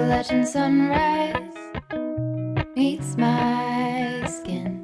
Appalachian sunrise meets my skin.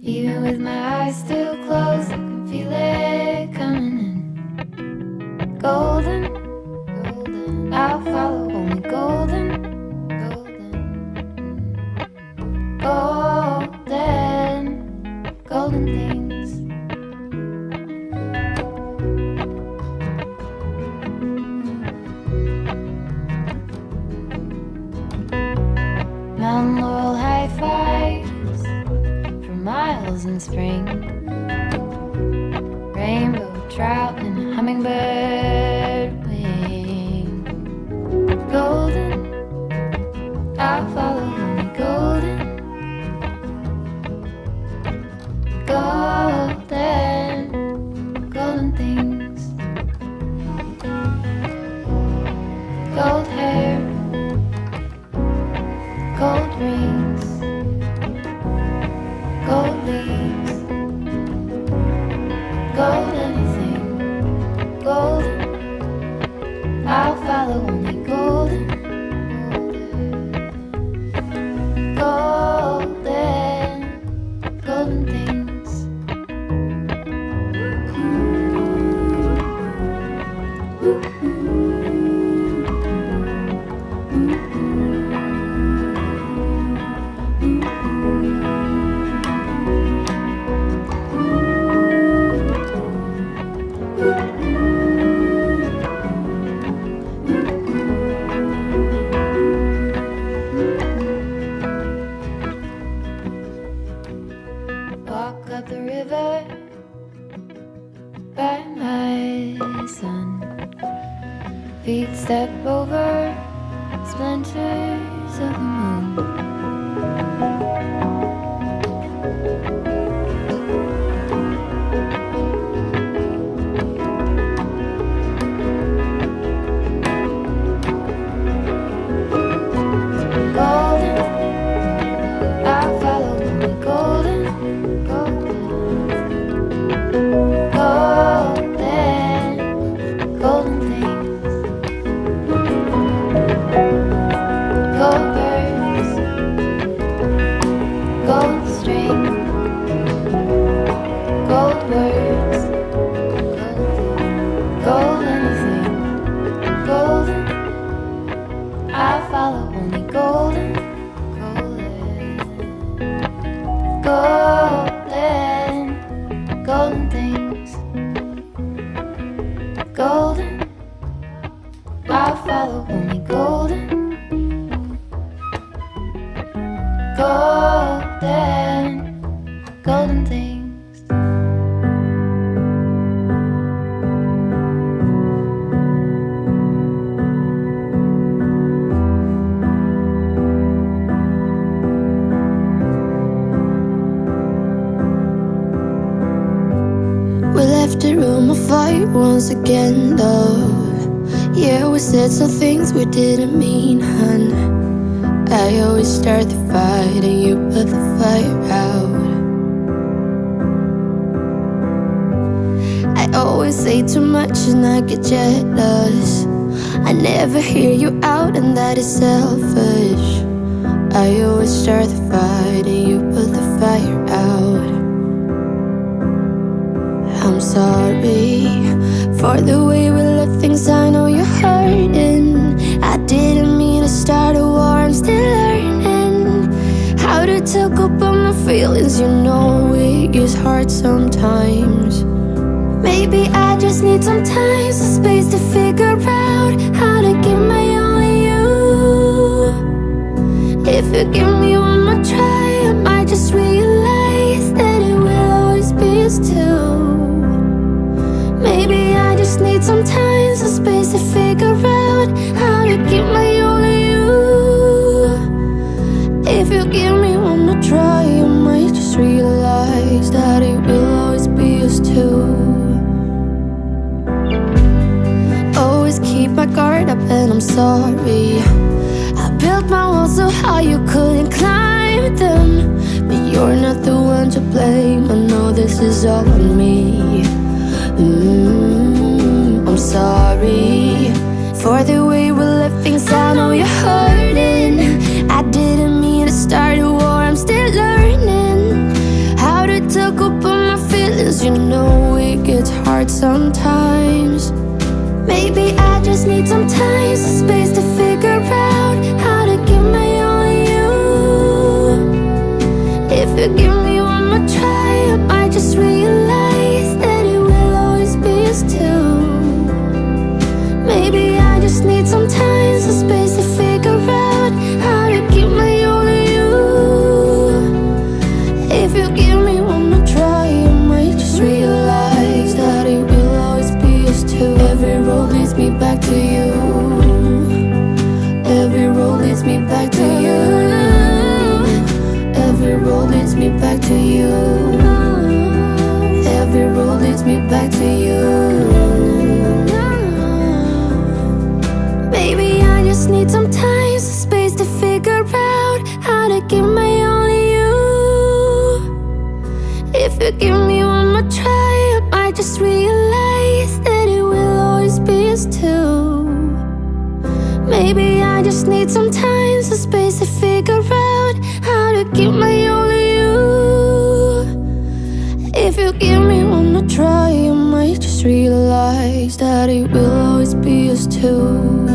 Even with my eyes still closed, I can feel it coming in. Golden, golden, I'll follow only golden, golden, golden, golden things. Mountain laurel high fives for miles in spring. Rainbow trout and a hummingbird wing. Golden, I'll follow only golden, golden, golden things. Gold hair, gold rings, gold leaves, gold anything, golden, I'll follow only golden, golden, golden things. Walk up the river by my son. Feet step over splinters of the moon. Golden, I'll follow only golden, golden, golden things. Gold birds, gold string, gold words, gold anything, golden, I'll follow only golden, golden, golden things. Golden, I'll follow only golden, golden, golden things. We left the room of fight once again, love. Yeah, we said some things we didn't mean, hun. I always start the fight and you put the fire out. I always say too much and I get jealous. I never hear you out and that is selfish. I always start the fight and you put the fire out. I'm sorry for the way we left things, I know you're hurting. I didn't mean to start a war, I'm still learning how to talk about my feelings. You know it gets hard sometimes. Maybe I just need some time, some space to figure out how to give my only you. If you give me one more try, I might just realize that it will always be us two. Maybe I just need some time, some space to figure out how to keep my only you. If you give me one more try, I might just realize that it will always be us two. Always keep my guard up and I'm sorry. I built my walls so high you couldn't climb them. But you're not the one to blame, I know this is all on me. I'm sorry for the way we left things, I know you're leads me back to you. Baby, I just need some time, some space to figure out how to give my only you. If you give me one more try, I might just realize that it will always be us two. Maybe I just need some time, some space to figure out how to give my only you. If you give me one more try, I might just realize that it will always be us two.